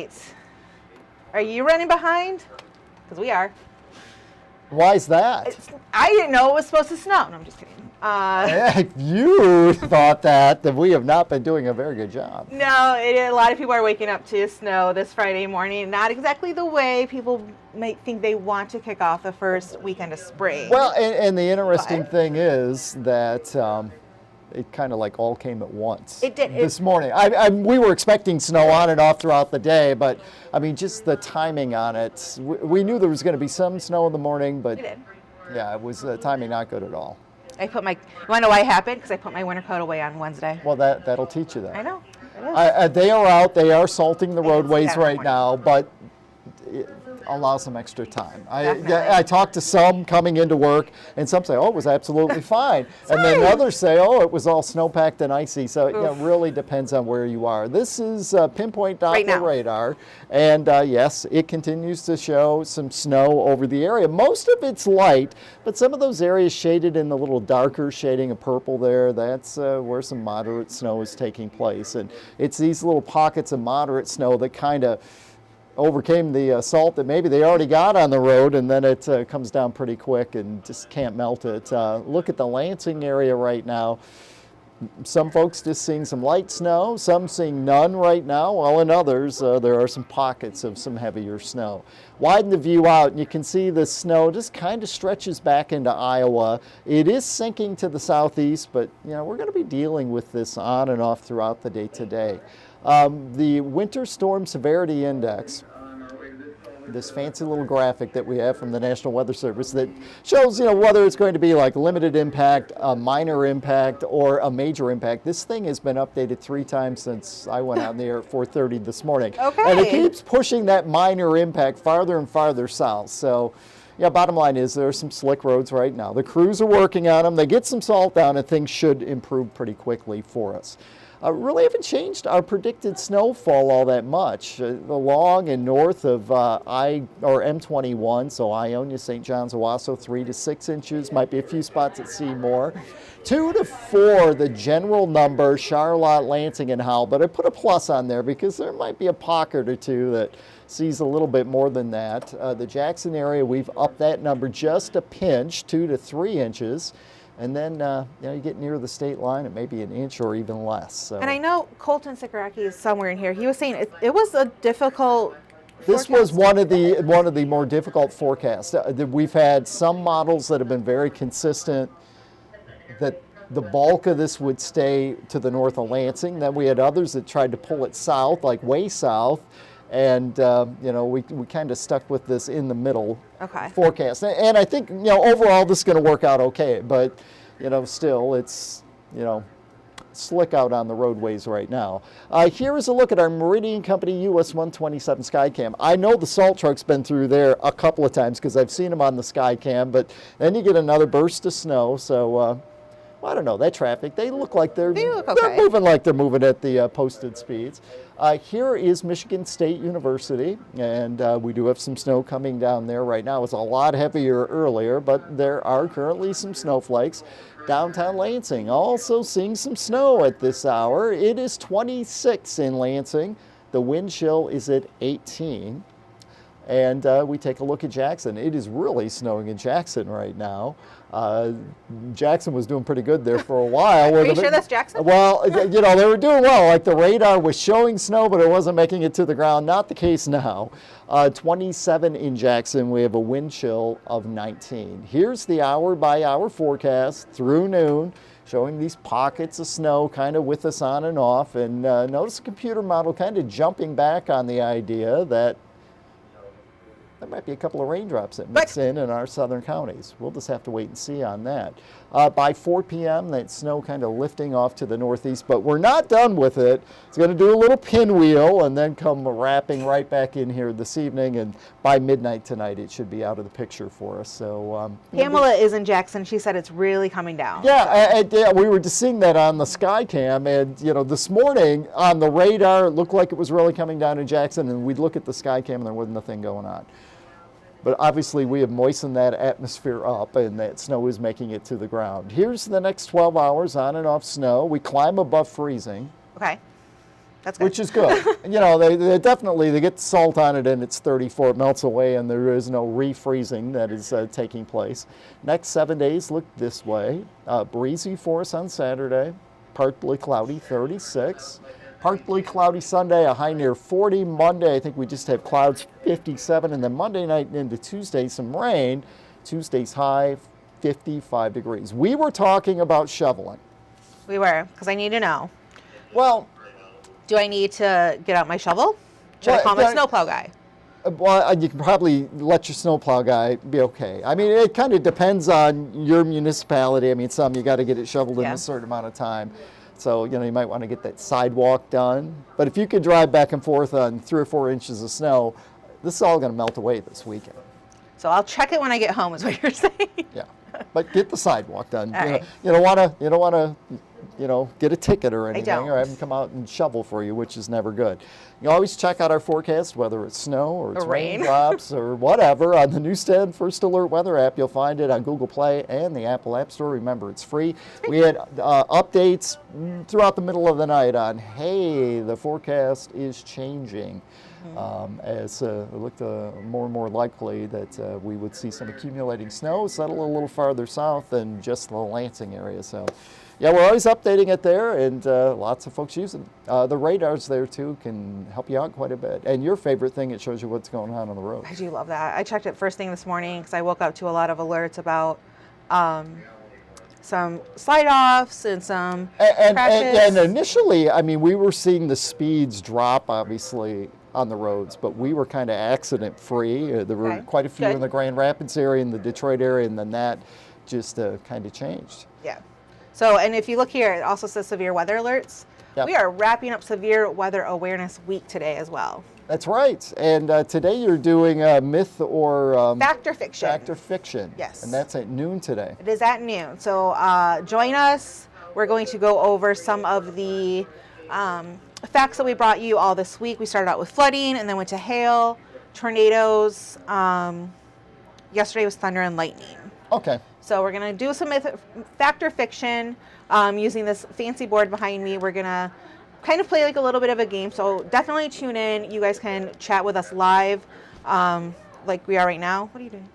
tonight. Are you running behind? Because we are. Why is that? I didn't know it was supposed to snow. No, I'm just kidding. You thought that we have not been doing a very good job. No, a lot of people are waking up to snow this Friday morning. Not exactly the way people might think they want to kick off the first weekend of spring. Well, and the interesting thing is that it kind of like all came at once. It did. This morning. We were expecting snow on and off throughout the day, but I mean, just the timing on it. We knew there was going to be some snow in the morning, but yeah, it was timing not good at all. You want to know why it happened? Because I put my winter coat away on Wednesday. Well, that'll teach you that. I know. They are out. They are salting the roadways right now, but allow some extra time. I talked to some coming into work, and some say, oh, it was absolutely fine. And then others say, oh, it was all snowpacked and icy. So it really depends on where you are. This is pinpoint Doppler radar. And yes, it continues to show some snow over the area. Most of it's light, but some of those areas shaded in the little darker shading of purple there, that's where some moderate snow is taking place. And it's these little pockets of moderate snow that kind of overcame the salt that maybe they already got on the road, and then it comes down pretty quick and just can't melt it. Look at the Lansing area right now. Some folks just seeing some light snow, some seeing none right now, while in others there are some pockets of some heavier snow. Widen the view out and you can see the snow just kind of stretches back into Iowa. It is sinking to the southeast, but we're going to be dealing with this on and off throughout the day today. The Winter Storm Severity Index, this fancy little graphic that we have from the National Weather Service that shows, whether it's going to be like limited impact, a minor impact, or a major impact. This thing has been updated 3 times since I went out in the air at 4:30 this morning. Okay. And it keeps pushing that minor impact farther and farther south. So, yeah, bottom line is there are some slick roads right now. The crews are working on them. They get some salt down and things should improve pretty quickly for us. Really haven't changed our predicted snowfall all that much. Along and north of M21, so Ionia, St. John's, Owasso, 3 to 6 inches. Might be a few spots at Seymour. 2 to 4, the general number, Charlotte, Lansing, and Howell. But I put a plus on there because there might be a pocket or two that sees a little bit more than that. The Jackson area, we've upped that number just a pinch, 2 to 3 inches. And then you get near the state line, it may be an inch or even less. So. And I know Colton Sikoraki is somewhere in here. He was saying it was a difficult This was one of the more difficult forecasts. We've had some models that have been very consistent that the bulk of this would stay to the north of Lansing. Then we had others that tried to pull it south, like way south. And we kind of stuck with this in the middle forecast. And I think overall this is going to work out okay. But still it's slick out on the roadways right now. Here is a look at our Meridian Company US 127 Skycam. I know the salt truck's been through there a couple of times because I've seen them on the Skycam. But then you get another burst of snow. So I don't know, that traffic, they look like they're moving like they're moving at the posted speeds. Here is Michigan State University, and we do have some snow coming down there right now. It's a lot heavier earlier, but there are currently some snowflakes. Downtown Lansing, also seeing some snow at this hour. It is 26 in Lansing. The wind chill is at 18. And we take a look at Jackson. It is really snowing in Jackson right now. Jackson was doing pretty good there for a while. Are you sure that's Jackson? Well, they were doing well. Like the radar was showing snow, but it wasn't making it to the ground. Not the case now. 27 in Jackson. We have a wind chill of 19. Here's the hour-by-hour forecast through noon, showing these pockets of snow kind of with us on and off. And notice the computer model kind of jumping back on the idea that there might be a couple of raindrops that mix in our southern counties. We'll just have to wait and see on that. By 4 p.m., that snow kind of lifting off to the northeast, but we're not done with it. It's going to do a little pinwheel and then come wrapping right back in here this evening, and by midnight tonight, it should be out of the picture for us. So Pamela is in Jackson. She said it's really coming down. Yeah, we were just seeing that on the Skycam, and this morning on the radar, it looked like it was really coming down in Jackson, and we'd look at the Skycam and there wasn't nothing going on. But obviously we have moistened that atmosphere up and that snow is making it to the ground. Here's the next 12 hours on and off snow. We climb above freezing. Okay. That's good. Which is good. You know, they definitely, they get salt on it and it's 34, it melts away and there is no refreezing that is taking place. Next 7 days look this way. Breezy for us on Saturday, partly cloudy, 36. Partly cloudy Sunday, a high near 40. Monday, I think we just have clouds, 57. And then Monday night into Tuesday, some rain. Tuesday's high, 55 degrees. We were talking about shoveling. We were, because I need to know. Well, do I need to get out my shovel? Should I call my snowplow guy? Well, you can probably let your snowplow guy be okay. I mean, it kind of depends on your municipality. I mean, some you got to get it shoveled in a certain amount of time. So, you know, you might want to get that sidewalk done. But if you could drive back and forth on 3 or 4 inches of snow, this is all going to melt away this weekend. So I'll check it when I get home, is what you're saying. Yeah, but get the sidewalk done. Right. You don't want to, you know, get a ticket or anything, don't. or have them come out and shovel for you, which is never good. You always check out our forecast, whether it's snow or it's raindrops or whatever, on the Newstead First Alert Weather app. You'll find it on Google Play and the Apple App Store. Remember, it's free. We had updates throughout the middle of the night on, hey, the forecast is changing. As it looked more and more likely that we would see some accumulating snow settle a little farther south than just the Lansing area. So, yeah, we're always updating it there, and lots of folks use it. The radars there, too, can help you out quite a bit. And your favorite thing, it shows you what's going on the road. I do love that. I checked it first thing this morning because I woke up to a lot of alerts about some slide-offs and some crashes. And initially, I mean, we were seeing the speeds drop, obviously, on the roads, but we were kind of accident-free. There were quite a few in the Grand Rapids area, in the Detroit area, and then that just kind of changed. Yeah. So, and if you look here, it also says severe weather alerts. Yep. We are wrapping up Severe Weather Awareness Week today as well. That's right. And today you're doing myth or... Fact or fiction. Fact or fiction. Yes. And that's at noon today. It is at noon. So join us. We're going to go over some of the facts that we brought you all this week. We started out with flooding and then went to hail, tornadoes. Yesterday was thunder and lightning. Okay. So we're going to do some fact or fiction using this fancy board behind me. We're going to kind of play like a little bit of a game. So definitely tune in. You guys can chat with us live like we are right now. What are you doing?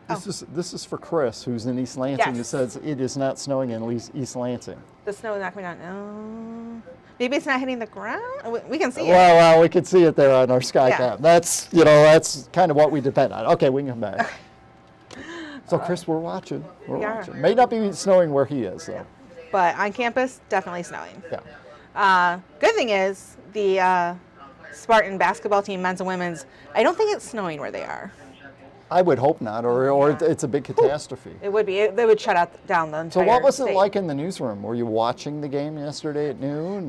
This is for Chris, who's in East Lansing, who says it is not snowing in East Lansing. The snow is not coming down. Maybe it's not hitting the ground. We can see it. Well, we can see it there on our sky cap. That's, you know, that's kind of what we depend on. Okay, we can come back. So, Chris, we're watching. We're watching. May not be snowing where he is, though. Yeah. But on campus, definitely snowing. Yeah. Good thing is the Spartan basketball team, men's and women's, I don't think it's snowing where they are. I would hope not, or it's a big catastrophe. It would be. They would shut down the entire So what was it state. like in the newsroom? Were you watching the game yesterday at noon?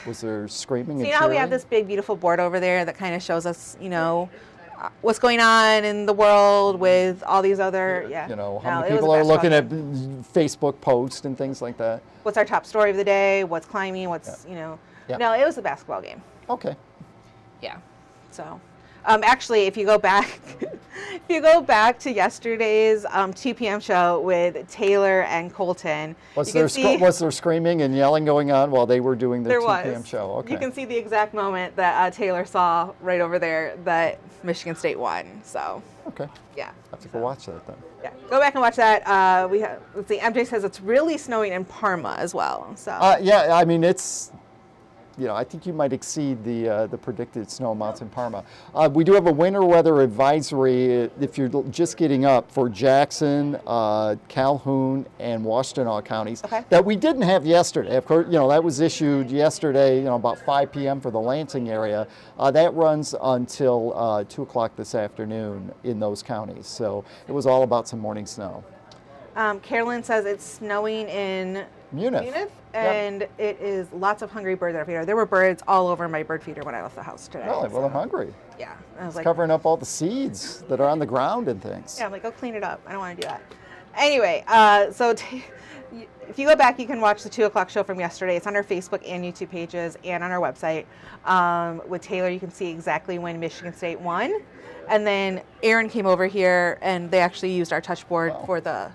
Was there screaming and cheering? You know how we have this big, beautiful board over there that kind of shows us, you know, what's going on in the world with all these other, You know, how many people are looking at Facebook posts and things like that? What's our top story of the day? What's climbing? What's, you know. Yeah. No, it was a basketball game. Okay. Yeah. So, actually, if you go back, to yesterday's 2 p.m. show with Taylor and Colton, was there screaming and yelling going on while they were doing the 2 p.m. show? Okay. You can see the exact moment that Taylor saw right over there that Michigan State won. So. Okay. Yeah. I have to go watch that then. Yeah, go back and watch that. Let's see. MJ says it's really snowing in Parma as well. So. Yeah, I mean it's. You know, I think you might exceed the predicted snow amounts in Parma. We do have a winter weather advisory if you're just getting up for Jackson, Calhoun, and Washtenaw counties that we didn't have yesterday. Of course, you know, that was issued yesterday, you know, about 5 p.m. for the Lansing area. That runs until 2 o'clock this afternoon in those counties. So it was all about some morning snow. Carolyn says it's snowing in Munich. And it is lots of hungry birds everywhere. There were birds all over my bird feeder when I left the house today. Really? Well, they're hungry. Yeah. I was like covering up all the seeds that are on the ground and things. Yeah, I'm like, go clean it up. I don't want to do that. Anyway, so if you go back, you can watch the 2 o'clock show from yesterday. It's on our Facebook and YouTube pages and on our website. With Taylor, you can see exactly when Michigan State won. And then Aaron came over here, and they actually used our touch board for the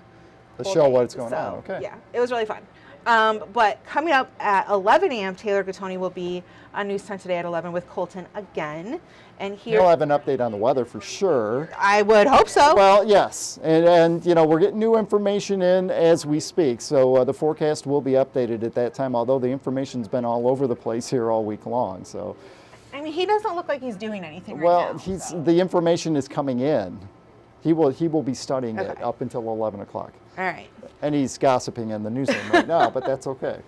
show what's going on. Okay. Yeah, it was really fun. But coming up at 11 a.m., Taylor Gattoni will be on News 10 Today at 11 with Colton again. And here, He'll have an update on the weather for sure. I would hope so. Well, yes. And you know, we're getting new information in as we speak. So the forecast will be updated at that time, although the information's been all over the place here all week long. So, I mean, he doesn't look like he's doing anything well, right now. the information is coming in. He will be studying it up until 11 o'clock. All right. And he's gossiping in the newsroom right now, but that's okay.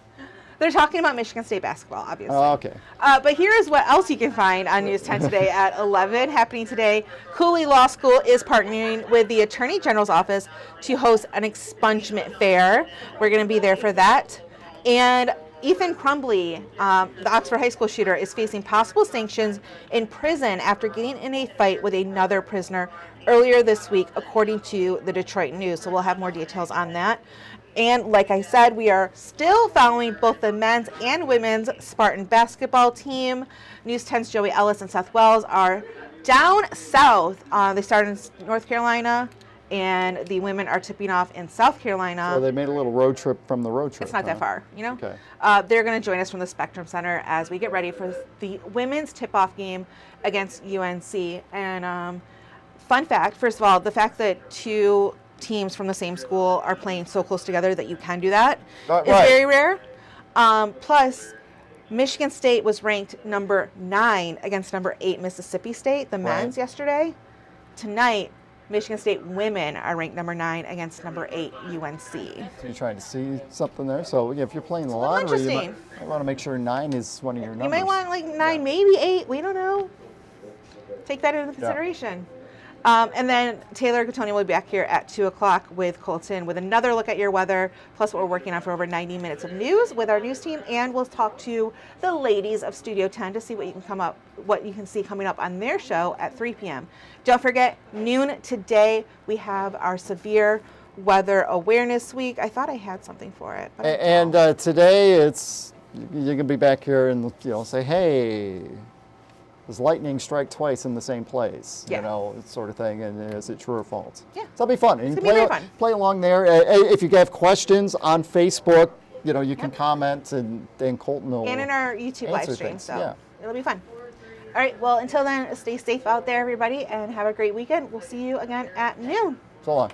They're talking about Michigan State basketball, obviously. Okay. But here is what else you can find on News 10 Today at 11. Happening today, Cooley Law School is partnering with the Attorney General's office to host an expungement fair. We're going to be there for that. And Ethan Crumbly, the Oxford High School shooter, is facing possible sanctions in prison after getting in a fight with another prisoner earlier this week, according to the Detroit News. So we'll have more details on that. And like I said, we are still following both the men's and women's Spartan basketball team. News 10's Joey Ellis and Seth Wells are down south. They started in North Carolina, and the women are tipping off in South Carolina. So they made a little road trip from the road trip. It's not that far, you know? Okay. They're going to join us from the Spectrum Center as we get ready for the women's tip-off game against UNC. And fun fact, first of all, the fact that two teams from the same school are playing so close together that you can do that is very rare. Plus, Michigan State was ranked number 9 against number 8 Mississippi State, the men's yesterday. Tonight, Michigan State women are ranked number 9 against number 8 UNC. So you're trying to see something there. So if you're playing the lottery, you might want to make sure 9 is one of your numbers. You might want like 9, maybe 8. We don't know. Take that into consideration. And then Taylor Gattoni will be back here at 2 o'clock with Colton with another look at your weather, plus what we're working on for over 90 minutes of news with our news team. And we'll talk to the ladies of Studio 10 to see what you can see coming up on their show at 3 p.m. Don't forget, noon today, we have our severe weather awareness week. I thought I had something for it. But and today you're gonna be back here and say, hey, does lightning strike twice in the same place? Yeah. You know, sort of thing, and is it true or false? Yeah. So it'll be fun. And It's gonna be very fun. Play along there. If you have questions on Facebook, you can comment, and Colton will and in our YouTube live stream, things. so it'll be fun. All right, well, until then, stay safe out there, everybody, and have a great weekend. We'll see you again at noon. So long.